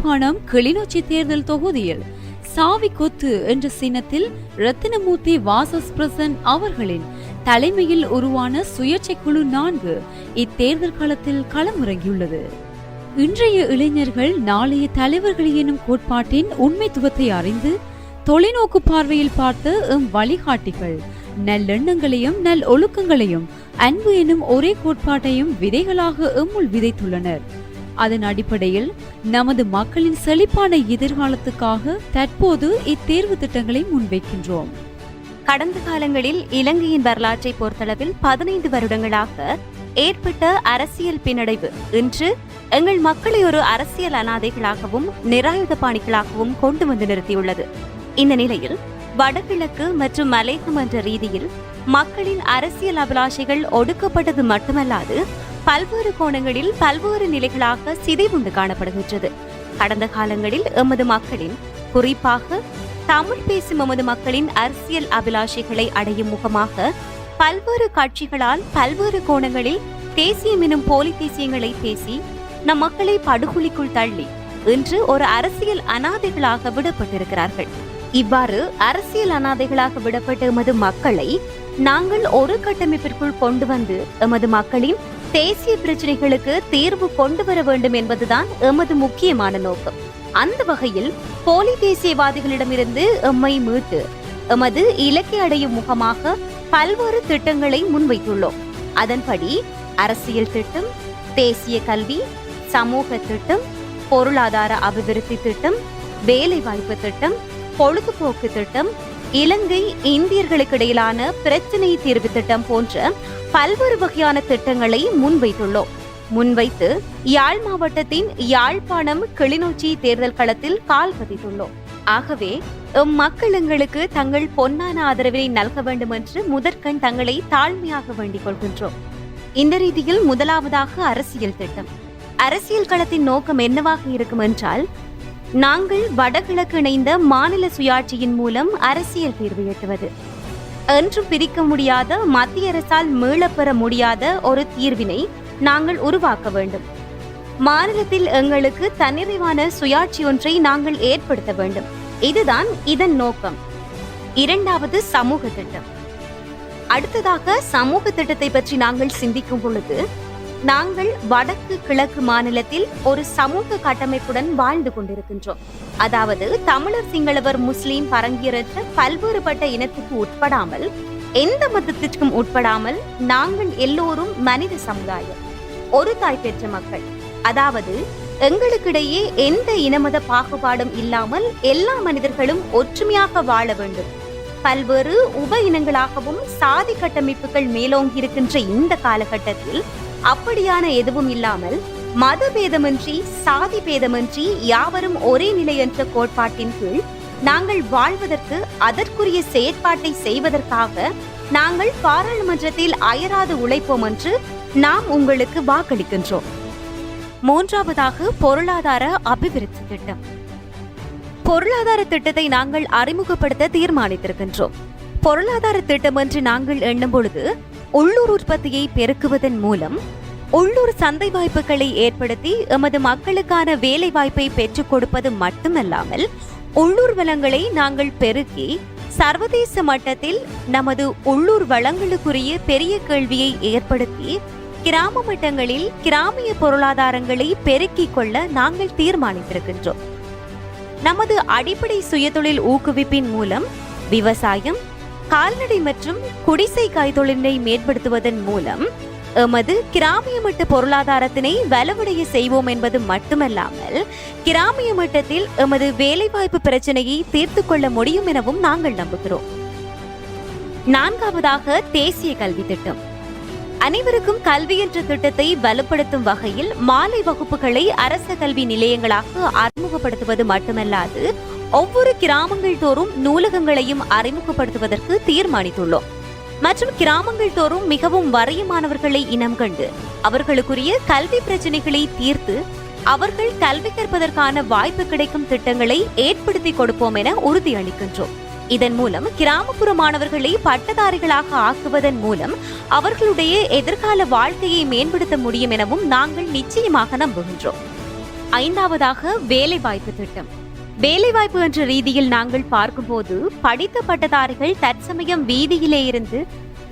யாழ்ப்பாணம் கிளிநொச்சி தேர்தல் தொகுதியில் சாவி கொத்து என்ற சின்னத்தில் ரத்தினமூர்த்தி வாசஸ்பிரசன் அவர்களின் தலைமையில் உருவான சுயேட்சை குழு 4 இத்தேர்தல் களத்தில் களமிறங்கியுள்ளது. இன்றைய இளைஞர்கள் நாளைய தலைவர்கள் எனும் கோட்பாட்டின் உண்மைத்துவத்தை அறிந்து தொலைநோக்கு பார்வையில் பார்த்து வழிகாட்டிகள் நல்லெண்ணங்களையும் நல் ஒழுக்கங்களையும் அன்பு எனும் ஒரே கோட்பாட்டையும் விதைகளாக எம்முள் விதைத்துள்ளனர். அதன் அடிப்படையில் நமது மக்களின் செழிப்பான எதிர்காலத்துக்காக தற்போது இத்தேர்வு திட்டங்களை முன்வைக்கின்றோம். கடந்த காலங்களில் இலங்கையின் வரலாற்றை பொறுத்தளவில் 15 வருடங்களாக ஏற்பட்ட அரசியல் பின்னடைவு இன்று எங்கள் மக்களை ஒரு அரசியல் அனாதைகளாகவும் நிராயுத பாணிகளாகவும் கொண்டு வந்து நிறுத்தியுள்ளது. இந்த நிலையில் வடகிழக்கு மற்றும் மலையகம் என்ற ரீதியில் மக்களின் அரசியல் அபிலாஷைகள் ஒடுக்கப்பட்டது மட்டுமல்லாது பல்வேறு கோணங்களில் பல்வேறு நிலைகளாக சிதைவுண்டு காணப்படுகின்றது. கடந்த காலங்களில் எமது மக்களின், குறிப்பாக தமிழ் பேசும் எமது மக்களின் அரசியல் அபிலாஷைகளை அடையும் முகமாக பல்வேறு கட்சிகளால் பல்வேறு கோணங்களில் தேசியம் எனும் போலி தேசியங்களை பேசி நம் மக்களை படுகொலிக்குள் தள்ளி இன்று ஒரு அரசியல் அனாதைகளாக விடப்பட்டிருக்கிறார்கள். இவ்வாறு அரசியல் அனாதைகளாக விடப்பட்ட எமது மக்களை நாங்கள் ஒரு கட்டமைப்பிற்குள் கொண்டு வந்து எமது மக்களின் தேசிய பிரச்சனைகளுக்கு தீர்வு கொண்டு வர வேண்டும் என்பதுதான் எமது முக்கியமான நோக்கம். அந்த வகையில் போலி தேசியவாதிகளிடமிருந்து எம்மை மீட்டு எமது இலக்கை அடையும் முகமாக பல்வேறு திட்டங்களை முன்வைத்துள்ளோம். அதன்படி அரசியல் திட்டம், தேசிய கல்வி, சமூக திட்டம், பொருளாதார அபிவிருத்தி திட்டம், வேலைவாய்ப்பு திட்டம், பொழுதுபோக்கு திட்டம், இலங்கை இந்தியர்களுக்கு இடையிலான பிரச்சினை தீர்வு திட்டம் போன்ற பல்வேறு வகையான திட்டங்களை முன்வைத்து யாழ் மாவட்டத்தின் யாழ்ப்பாணம் கிளிநொச்சி தேர்தல் களத்தில் கால் பதித்துள்ளோம். ஆகவே மக்கள் எங்களுக்கு தங்கள் பொன்னான ஆதரவினை நல்க வேண்டும் என்று முதற்கண் தங்களை தாழ்மையாக வேண்டிக் கொள்கின்றோம். இந்த ரீதியில் முதலாவதாக அரசியல் திட்டம். அரசியல் களத்தின் நோக்கம் என்னவாக இருக்கும் என்றால், நாங்கள் வடகிழக்கு இணைந்த மாநில சுயாட்சியின் மூலம் அரசியல் தீர்வு எட்டுவது, என்றும் பிரிக்க முடியாத மத்திய அரசால் மீளப்பெற முடியாத ஒரு தீர்வினை நாங்கள் உருவாக்க வேண்டும். மாநிலத்தில் எங்களுக்கு தன்னிறைவான சுயாட்சி ஒன்றை நாங்கள் ஏற்படுத்த வேண்டும். இதுதான் இதன் நோக்கம். இரண்டாவது சமூக திட்டம். அடுத்ததாக சமூக திட்டத்தை பற்றி நாங்கள் சிந்திக்கும் பொழுது, நாங்கள் வடக்கு கிழக்கு மாநிலத்தில் ஒரு சமூக கட்டமைப்புடன் வாழ்ந்து கொண்டிருக்கின்றோம். அதாவது தமிழர், சிங்களவர், முஸ்லீம், பரங்கியரற்ற பல்வேறுபட்ட இனத்துக்கு உட்படாமல், எந்த மதத்திற்கும் உட்படாமல் நாங்கள் எல்லோரும் மனித சமுதாயம், ஒரு தாய் பெற்ற மக்கள். அதாவது எங்களுக்கிடையே எந்த இனமத பாகுபாடும் இல்லாமல் எல்லா மனிதர்களும் ஒற்றுமையாக வாழ வேண்டும். பல்வேறு உப இனங்களாகவும் சாதி கட்டமைப்புகள் மேலோங்கி இருக்கின்ற இந்த காலகட்டத்தில் அப்படியான எதுவும் இல்லாமல் மத பேதமின்றி சாதி பேதமின்றி யாவரும் ஒரே நிலை என்ற கோட்பாட்டின் கீழ் நாங்கள் வாழ்வதற்கு, அதற்குரிய செயற்பாட்டை செய்வதற்காக நாங்கள் பாராளுமன்றத்தில் அயராது உழைப்போம் என்று நாம் உங்களுக்கு வாக்களிக்கின்றோம். மூன்றாவதாக பொருளாதார அபிவிருத்தி திட்டம். பொருளாதார திட்டத்தை நாங்கள் அறிமுகப்படுத்த தீர்மானித்திருக்கின்றோம். பொருளாதார திட்டம் என்று நாங்கள் எண்ணும் பொழுது, உள்ளூர் உற்பத்தியை பெருக்குவதன் மூலம் உள்ளூர் சந்தை வாய்ப்புகளை ஏற்படுத்தி எமது மக்களுக்கான வேலை வாய்ப்பை பெற்றுக் கொடுப்பது மட்டுமல்லாமல், உள்ளூர் வளங்களை நாங்கள் பெருக்கி சர்வதேச மட்டத்தில் நமது உள்ளூர் வளங்களுக்குரிய பெரிய கேள்வியை ஏற்படுத்தி கிராம மட்டங்களில் கிராமிய பொருளாதாரங்களை பெருக்கிக் கொள்ள நாங்கள் தீர்மானித்திருக்கின்றோம். நமது அடிப்படை சுயதொழில் ஊக்குவிப்பின் மூலம் விவசாயம், கால்நடை மற்றும் குடிசை கைத்தொழிலை மேம்படுத்துவதன் மூலம் எமது கிராமிய மட்ட பொருளாதாரத்தினை வலுவடைய செய்வோம் என்பது மட்டுமல்லாமல், கிராமிய மட்டத்தில் எமது வேலைவாய்ப்பு பிரச்சனையை தீர்த்து கொள்ள முடியும் எனவும் நாங்கள் நம்புகிறோம். நான்காவதாக தேசிய கல்வி திட்டம். அனைவருக்கும் கல்வி என்ற திட்டத்தை வலுப்படுத்தும் வகையில் மாலை வகுப்புகளை அரச கல்வி நிலையங்களாக அறிமுகப்படுத்துவது மட்டுமல்லாது, ஒவ்வொரு கிராமங்கள் தோறும் நூலகங்களையும் அறிமுகப்படுத்துவதற்கு தீர்மானித்துள்ளோம். மற்றும் கிராமங்கள் தோறும் மிகவும் வறியமானவர்களை இனம் கண்டு அவர்களுக்குரிய கல்வி பிரச்சனைகளை தீர்த்து அவர்கள் கல்வி கற்பதற்கான வாய்ப்பு கிடைக்கும் திட்டங்களை ஏற்படுத்தி கொடுப்போம் என உறுதியளிக்கின்றோம். இதன் மூலம் கிராமப்புற மாணவர்களை பட்டதாரிகளாக ஆக்குவதன் மூலம் அவர்களுடைய எதிர்கால வாழ்க்கையை மேம்படுத்த முடியும் எனவும் நாங்கள் நிச்சயமாக நம்புகின்றோம். 5வதாக வேலைவாய்ப்பு திட்டம். வேலைவாய்ப்பு என்ற ரீதியில் நாங்கள் பார்க்கும்போது படித்த பட்டதாரிகள் தற்சமயம் வீதியிலே இருந்து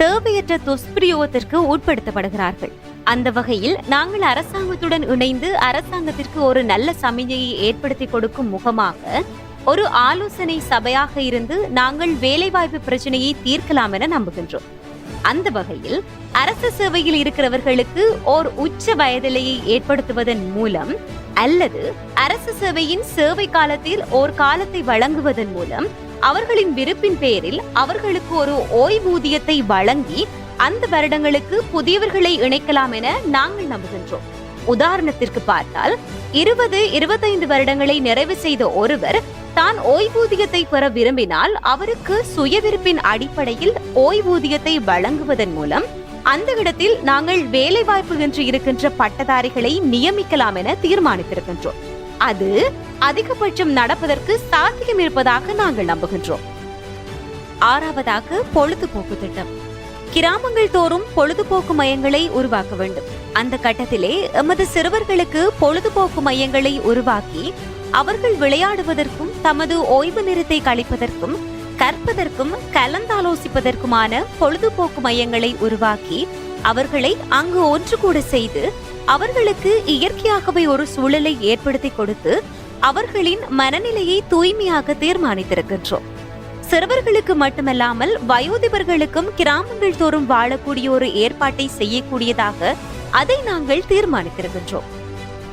தேவையற்ற துஷ்பிரயோகத்திற்கு உட்படுத்தப்படுகிறார்கள். அந்த வகையில் நாங்கள் அரசாங்கத்துடன் இணைந்து அரசாங்கத்திற்கு ஒரு நல்ல சமிஞ்சையை ஏற்படுத்தி கொடுக்கும் முகமாக ஒரு ஆலோசனை சபையாக இருந்து நாங்கள் வேலைவாய்ப்பு பிரச்சனையை தீர்க்கலாம் என நம்புகின்றோம். அந்த வகையில் அரசு சேவையில் இருக்கிறவர்களுக்கு ஓர் உச்ச வயதிலையை ஏற்படுத்துவதன் மூலம் அல்லது அரசு சேவையின் சேவை காலத்தில் ஓர் காலத்தை வழங்குவதன் மூலம் அவர்களின் விருப்பின் பேரில் அவர்களுக்கு ஒரு ஓய்வூதியத்தை வழங்கி அந்த வருடங்களுக்கு புதியவர்களை இணைக்கலாம் என நாங்கள் நம்புகின்றோம். உதாரணத்திற்கு பார்த்தால் 20-25 வருடங்களை நிறைவு செய்த ஒருவர் தான் ஓய்வூதியத்தை பெற விரும்பினால் அவருக்கு சுயவிருப்பின் அடிப்படையில் ஓய்வூதியத்தை வழங்குவதன் மூலம் அந்த இடத்தில் நாங்கள் வேலைவாய்ப்பு என்று இருக்கின்ற பட்டதாரிகளை நியமிக்கலாம் என தீர்மானித்திருக்கின்றோம். அது அதிகபட்சம் நடப்பதற்கு சாத்தியம் இருப்பதாக நாங்கள் நம்புகின்றோம். 6வதாக பொழுதுபோக்கு திட்டம். கிராமங்கள் தோறும் பொழுதுபோக்கு மையங்களை உருவாக்க வேண்டும். அந்த கட்டத்திலே எமது சிறுவர்களுக்கு பொழுதுபோக்கு மையங்களை உருவாக்கி அவர்கள் விளையாடுவதற்கும் தமது ஓய்வு நேரத்தை கழிப்பதற்கும் கற்பதற்கும் கலந்தாலோசிப்பதற்குமான பொழுதுபோக்கு மையங்களை உருவாக்கி அவர்களை அங்கு ஒன்று கூட செய்து அவர்களுக்கு இயற்கையாகவே ஒரு சூழலை ஏற்படுத்தி கொடுத்து அவர்களின் மனநிலையை தூய்மையாக தீர்மானித்திருக்கின்றோம். சிறுவர்களுக்கு மட்டுமல்லாமல் வயோதிபர்களுக்கும் கிராமங்கள் தோறும் வாழக்கூடிய ஒரு ஏற்பாட்டை செய்யக்கூடியதாக அதை நாங்கள் தீர்மானித்திருக்கின்றோம்.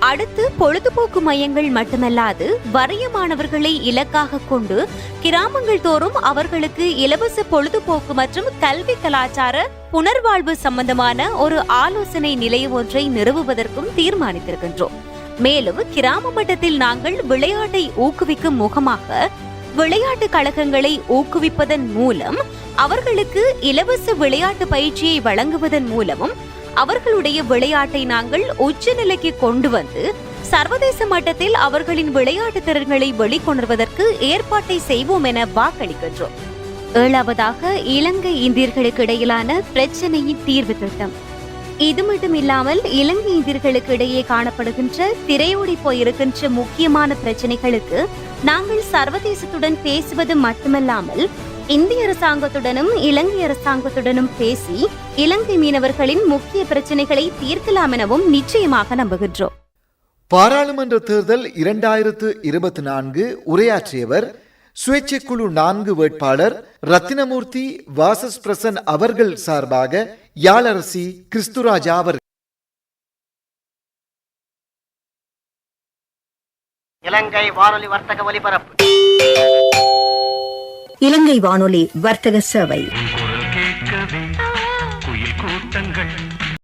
அடுத்து பொழுதுபோக்கு மையங்கள் மட்டுமல்லாது வறிய மாணவர்களை இலக்காக கொண்டு கிராமங்கள் தோறும் அவர்களுக்கு இலவச பொழுதுபோக்கு மற்றும் கல்வி கலாச்சார புனர்வாழ்வு சம்பந்தமான ஒரு ஆலோசனை நிலையம் ஒன்றை நிறுவுவதற்கும் தீர்மானித்திருக்கின்றோம். மேலும் கிராம மட்டத்தில் நாங்கள் விளையாட்டை ஊக்குவிக்கும் முகமாக விளையாட்டு கழகங்களை ஊக்குவிப்பதன் மூலம் அவர்களுக்கு இலவச விளையாட்டு பயிற்சியை வழங்குவதன் மூலமும் அவர்களுடைய விளையாட்டை நாங்கள் உச்சநிலைக்கு கொண்டு வந்து சர்வதேச மட்டத்தில் அவர்களின் விளையாட்டு திறன்களை வெளிக்கொணர்வதற்கு ஏற்பாட்டை செய்வோம் என வாக்களிக்கின்றோம். 7வதாக இலங்கை இந்தியர்களுக்கு இடையிலான பிரச்சனையின் தீர்வு திட்டம். இது மட்டும் இல்லாமல் இலங்கை இந்தியர்களுக்கு இடையே காணப்படுகின்ற திரையோடி போயிருக்கின்ற முக்கியமான பிரச்சனைகளுக்கு நாங்கள் சர்வதேசத்துடன் பேசுவது மட்டுமல்லாமல் இந்திய அரசாங்கத்துடனும் இலங்கை அரசாங்கத்துடனும் பேசி இலங்கை மீனவர்களின் முக்கிய பிரச்சனைகளை தீர்க்கலாம் எனவும் நிச்சயமாக நம்புகின்றோம். பாராளுமன்ற தேர்தல் 2024 உரையாற்றியவர் சுயேட்சைக்குழு 4 வேட்பாளர் ரத்தினமூர்த்தி வாசஸ் பிரசன் அவர்கள் சார்பாக யாழரசி கிறிஸ்துராஜா அவர்கள். இலங்கை வானொலி வர்த்தக ஒலிபரப்பு. இலங்கை வானொலி வர்த்தக சேவை. குயில் கூட்டங்கள்